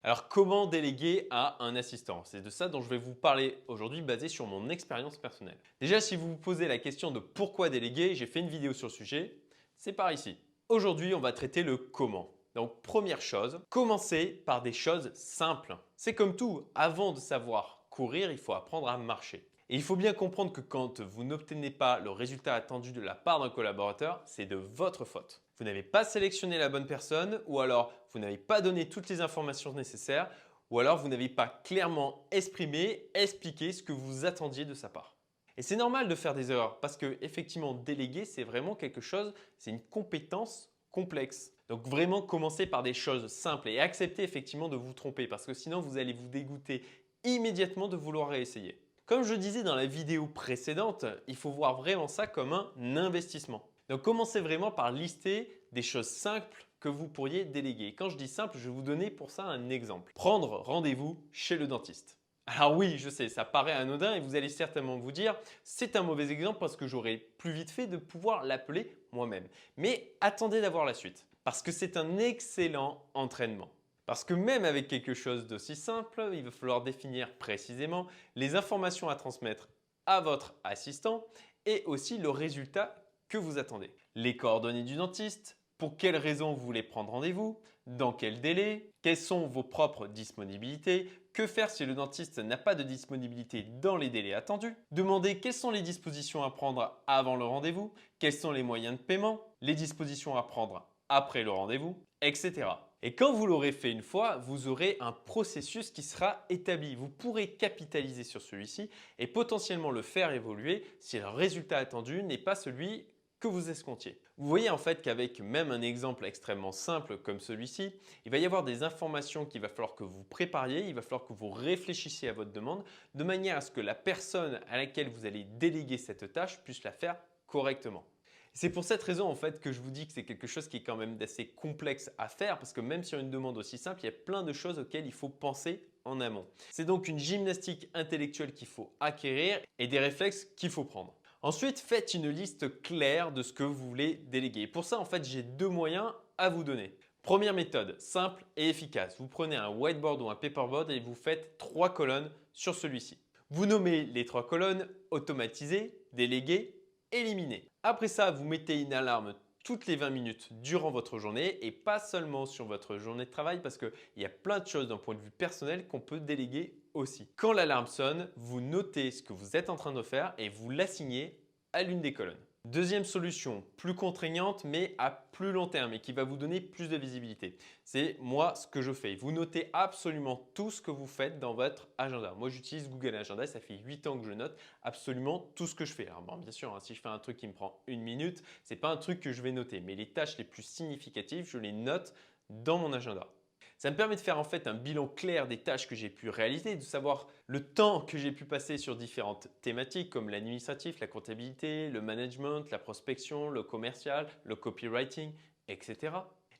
Alors, comment déléguer à un assistant? C'est de ça dont je vais vous parler aujourd'hui basé sur mon expérience personnelle. Déjà, si vous vous posez la question de pourquoi déléguer, j'ai fait une vidéo sur le sujet, c'est par ici. Aujourd'hui, on va traiter le comment. Donc, première chose, commencez par des choses simples. C'est comme tout, avant de savoir courir, il faut apprendre à marcher. Et il faut bien comprendre que quand vous n'obtenez pas le résultat attendu de la part d'un collaborateur, c'est de votre faute. Vous n'avez pas sélectionné la bonne personne ou alors vous n'avez pas donné toutes les informations nécessaires ou alors vous n'avez pas clairement exprimé, expliqué ce que vous attendiez de sa part. Et c'est normal de faire des erreurs parce que effectivement déléguer c'est vraiment quelque chose, c'est une compétence complexe. Donc vraiment commencez par des choses simples et acceptez effectivement de vous tromper parce que sinon vous allez vous dégoûter immédiatement de vouloir réessayer. Comme je disais dans la vidéo précédente, il faut voir vraiment ça comme un investissement. Donc commencez vraiment par lister des choses simples que vous pourriez déléguer. Quand je dis simple, je vais vous donner pour ça un exemple. Prendre rendez-vous chez le dentiste. Alors oui, je sais, ça paraît anodin et vous allez certainement vous dire c'est un mauvais exemple parce que j'aurais plus vite fait de pouvoir l'appeler moi-même. Mais attendez d'avoir la suite parce que c'est un excellent entraînement. Parce que même avec quelque chose d'aussi simple, il va falloir définir précisément les informations à transmettre à votre assistant et aussi le résultat que vous attendez. Les coordonnées du dentiste, pour quelles raisons vous voulez prendre rendez-vous, dans quel délai, quelles sont vos propres disponibilités, que faire si le dentiste n'a pas de disponibilité dans les délais attendus, demander quelles sont les dispositions à prendre avant le rendez-vous, quels sont les moyens de paiement, les dispositions à prendre après le rendez-vous, etc. Et quand vous l'aurez fait une fois, vous aurez un processus qui sera établi. Vous pourrez capitaliser sur celui-ci et potentiellement le faire évoluer si le résultat attendu n'est pas celui que vous escomptiez. Vous voyez en fait qu'avec même un exemple extrêmement simple comme celui-ci, il va y avoir des informations qu'il va falloir que vous prépariez, il va falloir que vous réfléchissiez à votre demande de manière à ce que la personne à laquelle vous allez déléguer cette tâche puisse la faire correctement. C'est pour cette raison en fait que je vous dis que c'est quelque chose qui est quand même d'assez complexe à faire parce que même sur une demande aussi simple, il y a plein de choses auxquelles il faut penser en amont. C'est donc une gymnastique intellectuelle qu'il faut acquérir et des réflexes qu'il faut prendre. Ensuite, faites une liste claire de ce que vous voulez déléguer. Pour ça, en fait, j'ai deux moyens à vous donner. Première méthode, simple et efficace. Vous prenez un whiteboard ou un paperboard et vous faites trois colonnes sur celui-ci. Vous nommez les trois colonnes automatisées, déléguées, éliminées. Après ça, vous mettez une alarme toutes les 20 minutes durant votre journée et pas seulement sur votre journée de travail parce qu'il y a plein de choses d'un point de vue personnel qu'on peut déléguer aussi. Quand l'alarme sonne, vous notez ce que vous êtes en train de faire et vous l'assignez à l'une des colonnes. Deuxième solution, plus contraignante mais à plus long terme et qui va vous donner plus de visibilité. C'est moi ce que je fais. Vous notez absolument tout ce que vous faites dans votre agenda. Moi j'utilise Google Agenda, ça fait 8 ans que je note absolument tout ce que je fais. Alors bon, bien sûr, hein, si je fais un truc qui me prend une minute, ce n'est pas un truc que je vais noter. Mais les tâches les plus significatives, je les note dans mon agenda. Ça me permet de faire en fait un bilan clair des tâches que j'ai pu réaliser, de savoir le temps que j'ai pu passer sur différentes thématiques comme l'administratif, la comptabilité, le management, la prospection, le commercial, le copywriting, etc.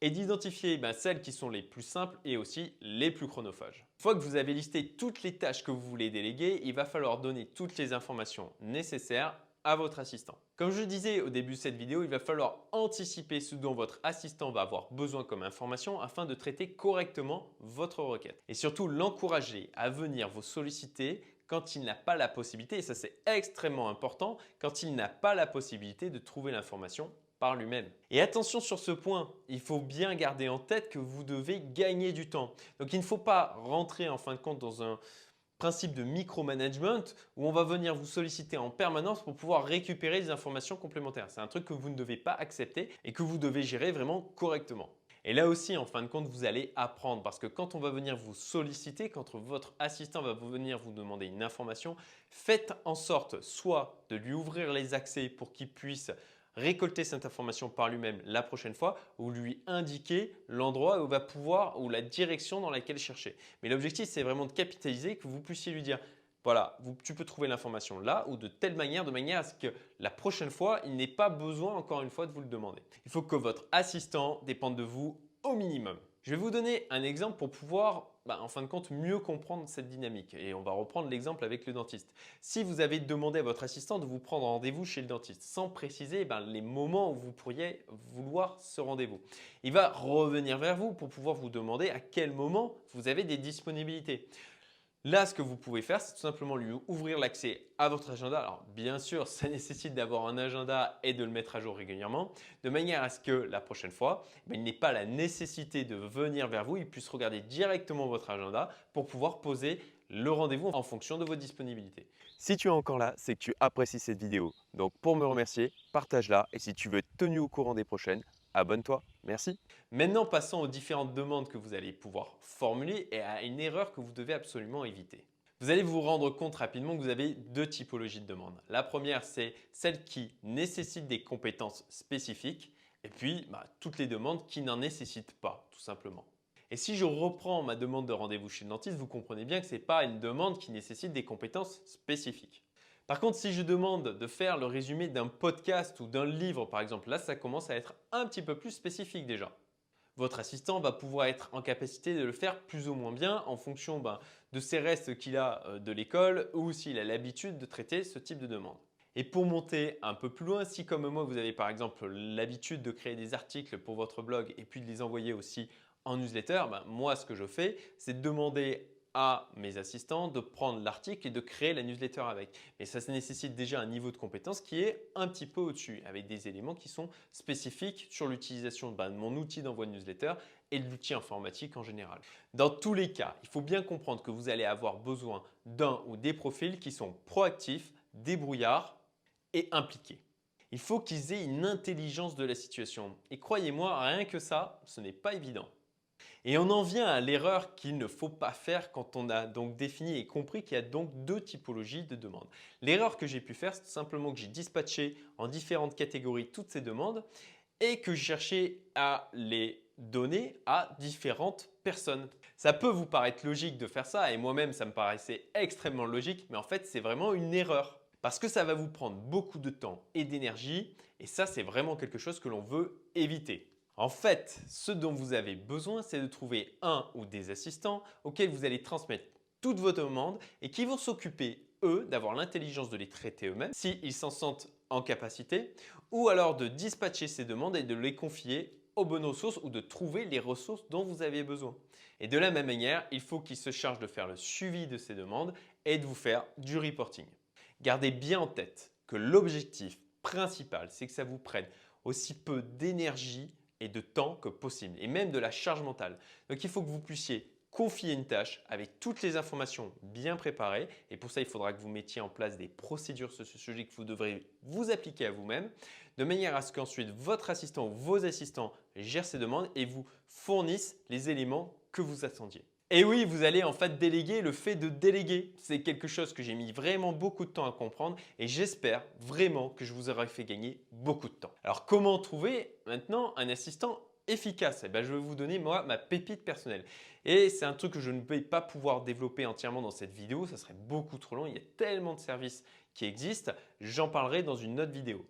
Et d'identifier celles qui sont les plus simples et aussi les plus chronophages. Une fois que vous avez listé toutes les tâches que vous voulez déléguer, il va falloir donner toutes les informations nécessaires à votre assistant. Comme je disais au début de cette vidéo, il va falloir anticiper ce dont votre assistant va avoir besoin comme information afin de traiter correctement votre requête. Et surtout, l'encourager à venir vous solliciter quand il n'a pas la possibilité, et ça c'est extrêmement important, quand il n'a pas la possibilité de trouver l'information par lui-même. Et attention sur ce point, il faut bien garder en tête que vous devez gagner du temps. Donc il ne faut pas rentrer en fin de compte dans un principe de micromanagement où on va venir vous solliciter en permanence pour pouvoir récupérer des informations complémentaires. C'est un truc que vous ne devez pas accepter et que vous devez gérer vraiment correctement. Et là aussi, en fin de compte, vous allez apprendre parce que quand on va venir vous solliciter, quand votre assistant va venir vous demander une information, faites en sorte soit de lui ouvrir les accès pour qu'il puisse récolter cette information par lui-même la prochaine fois ou lui indiquer l'endroit où va pouvoir ou la direction dans laquelle chercher. Mais l'objectif, c'est vraiment de capitaliser, que vous puissiez lui dire voilà, tu peux trouver l'information là ou de telle manière, de manière à ce que la prochaine fois, il n'ait pas besoin encore une fois de vous le demander. Il faut que votre assistant dépende de vous au minimum. Je vais vous donner un exemple pour pouvoir en fin de compte, mieux comprendre cette dynamique. Et on va reprendre l'exemple avec le dentiste. Si vous avez demandé à votre assistant de vous prendre rendez-vous chez le dentiste sans préciser les moments où vous pourriez vouloir ce rendez-vous, il va revenir vers vous pour pouvoir vous demander à quel moment vous avez des disponibilités. Là, ce que vous pouvez faire, c'est tout simplement lui ouvrir l'accès à votre agenda. Alors, bien sûr, ça nécessite d'avoir un agenda et de le mettre à jour régulièrement, de manière à ce que la prochaine fois, il n'ait pas la nécessité de venir vers vous, il puisse regarder directement votre agenda pour pouvoir poser le rendez-vous en fonction de vos disponibilités. Si tu es encore là, c'est que tu apprécies cette vidéo. Donc pour me remercier, partage-la et si tu veux être tenu au courant des prochaines, abonne-toi. Merci. Maintenant, passons aux différentes demandes que vous allez pouvoir formuler et à une erreur que vous devez absolument éviter. Vous allez vous rendre compte rapidement que vous avez deux typologies de demandes. La première, c'est celle qui nécessite des compétences spécifiques et puis toutes les demandes qui n'en nécessitent pas, tout simplement. Et si je reprends ma demande de rendez-vous chez le dentiste, vous comprenez bien que ce n'est pas une demande qui nécessite des compétences spécifiques. Par contre, si je demande de faire le résumé d'un podcast ou d'un livre, par exemple, là, ça commence à être un petit peu plus spécifique déjà. Votre assistant va pouvoir être en capacité de le faire plus ou moins bien en fonction de ses restes qu'il a de l'école ou s'il a l'habitude de traiter ce type de demande. Et pour monter un peu plus loin, si comme moi vous avez par exemple l'habitude de créer des articles pour votre blog et puis de les envoyer aussi en newsletter, moi ce que je fais, c'est de demander à mes assistants de prendre l'article et de créer la newsletter avec. Mais ça nécessite déjà un niveau de compétence qui est un petit peu au-dessus, avec des éléments qui sont spécifiques sur l'utilisation de mon outil d'envoi de newsletter et de l'outil informatique en général. Dans tous les cas, il faut bien comprendre que vous allez avoir besoin d'un ou des profils qui sont proactifs, débrouillards et impliqués. Il faut qu'ils aient une intelligence de la situation. Et croyez-moi, rien que ça, ce n'est pas évident. Et on en vient à l'erreur qu'il ne faut pas faire quand on a donc défini et compris qu'il y a donc deux typologies de demandes. L'erreur que j'ai pu faire, c'est tout simplement que j'ai dispatché en différentes catégories toutes ces demandes et que je cherchais à les donner à différentes personnes. Ça peut vous paraître logique de faire ça et moi-même ça me paraissait extrêmement logique, mais en fait c'est vraiment une erreur. Parce que ça va vous prendre beaucoup de temps et d'énergie et ça c'est vraiment quelque chose que l'on veut éviter. En fait, ce dont vous avez besoin, c'est de trouver un ou des assistants auxquels vous allez transmettre toutes vos demandes et qui vont s'occuper, eux, d'avoir l'intelligence de les traiter eux-mêmes s'ils s'en sentent en capacité ou alors de dispatcher ces demandes et de les confier aux bonnes ressources ou de trouver les ressources dont vous avez besoin. Et de la même manière, il faut qu'ils se chargent de faire le suivi de ces demandes et de vous faire du reporting. Gardez bien en tête que l'objectif principal, c'est que ça vous prenne aussi peu d'énergie et de temps que possible, et même de la charge mentale. Donc il faut que vous puissiez confier une tâche avec toutes les informations bien préparées, et pour ça il faudra que vous mettiez en place des procédures sur ce sujet que vous devrez vous appliquer à vous-même, de manière à ce qu'ensuite votre assistant ou vos assistants gèrent ces demandes et vous fournissent les éléments que vous attendiez. Et oui, vous allez en fait déléguer le fait de déléguer. C'est quelque chose que j'ai mis vraiment beaucoup de temps à comprendre et j'espère vraiment que je vous aurai fait gagner beaucoup de temps. Alors comment trouver maintenant un assistant efficace? Je vais vous donner moi ma pépite personnelle. Et c'est un truc que je ne vais pas pouvoir développer entièrement dans cette vidéo, ça serait beaucoup trop long. Il y a tellement de services qui existent, j'en parlerai dans une autre vidéo.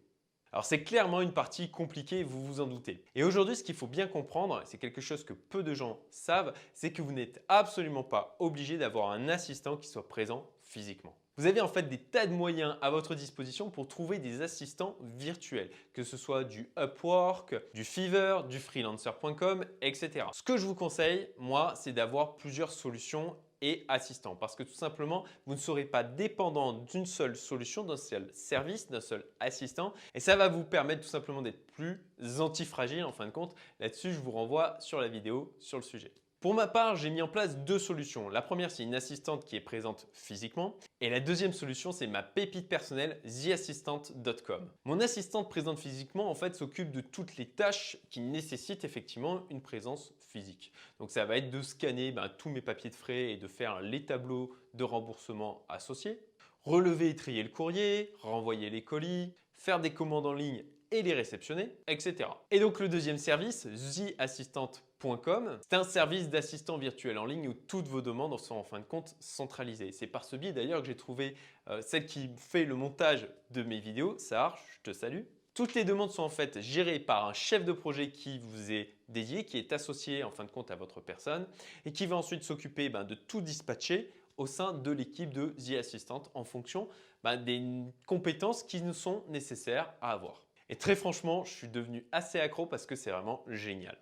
Alors c'est clairement une partie compliquée, vous vous en doutez. Et aujourd'hui, ce qu'il faut bien comprendre, c'est quelque chose que peu de gens savent, c'est que vous n'êtes absolument pas obligé d'avoir un assistant qui soit présent physiquement. Vous avez en fait des tas de moyens à votre disposition pour trouver des assistants virtuels, que ce soit du Upwork, du Fiverr, du freelancer.com, etc. Ce que je vous conseille, moi, c'est d'avoir plusieurs solutions et assistants parce que tout simplement, vous ne serez pas dépendant d'une seule solution, d'un seul service, d'un seul assistant et ça va vous permettre tout simplement d'être plus antifragile en fin de compte. Là-dessus, je vous renvoie sur la vidéo sur le sujet. Pour ma part, j'ai mis en place deux solutions. La première, c'est une assistante qui est présente physiquement. Et la deuxième solution, c'est ma pépite personnelle, theassistant.com. Mon assistante présente physiquement, en fait, s'occupe de toutes les tâches qui nécessitent effectivement une présence physique. Donc, ça va être de scanner tous mes papiers de frais et de faire les tableaux de remboursement associés, relever et trier le courrier, renvoyer les colis, faire des commandes en ligne et les réceptionner, etc. Et donc le deuxième service, theassistant.com, c'est un service d'assistant virtuel en ligne où toutes vos demandes sont en fin de compte centralisées. C'est par ce biais d'ailleurs que j'ai trouvé celle qui fait le montage de mes vidéos, Sahar, je te salue. Toutes les demandes sont en fait gérées par un chef de projet qui vous est dédié, qui est associé en fin de compte à votre personne et qui va ensuite s'occuper de tout dispatcher au sein de l'équipe de The Assistant en fonction des compétences qui nous sont nécessaires à avoir. Et très franchement, je suis devenu assez accro parce que c'est vraiment génial.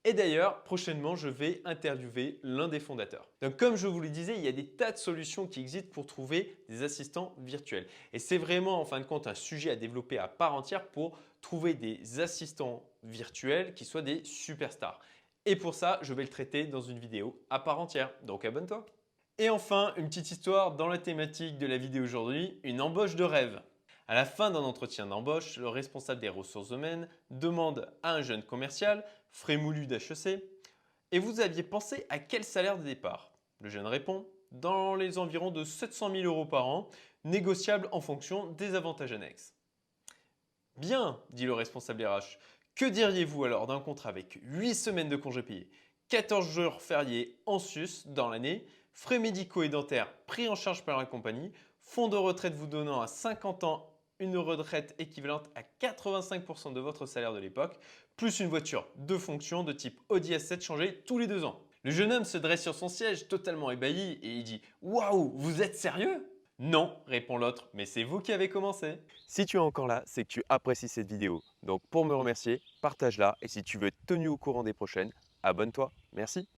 Et d'ailleurs, prochainement, je vais interviewer l'un des fondateurs. Donc comme je vous le disais, il y a des tas de solutions qui existent pour trouver des assistants virtuels. Et c'est vraiment en fin de compte un sujet à développer à part entière pour trouver des assistants virtuels qui soient des superstars. Et pour ça, je vais le traiter dans une vidéo à part entière. Donc abonne-toi. Et enfin, une petite histoire dans la thématique de la vidéo aujourd'hui, une embauche de rêve. À la fin d'un entretien d'embauche, le responsable des ressources humaines demande à un jeune commercial, frémoulu d'HEC, et vous aviez pensé à quel salaire de départ? Le jeune répond, dans les environs de 700 000 euros par an, négociable en fonction des avantages annexes. Bien, dit le responsable RH, que diriez-vous alors d'un contrat avec 8 semaines de congés payés, 14 jours fériés en sus dans l'année, frais médicaux et dentaires pris en charge par la compagnie, fonds de retraite vous donnant à 50 ans une retraite équivalente à 85% de votre salaire de l'époque, plus une voiture de fonction de type Audi A7 changée tous les 2 ans. Le jeune homme se dresse sur son siège totalement ébahi et il dit « Waouh, vous êtes sérieux ?» Non, répond l'autre, mais c'est vous qui avez commencé. Si tu es encore là, c'est que tu apprécies cette vidéo. Donc pour me remercier, partage-la et si tu veux être tenu au courant des prochaines, abonne-toi. Merci.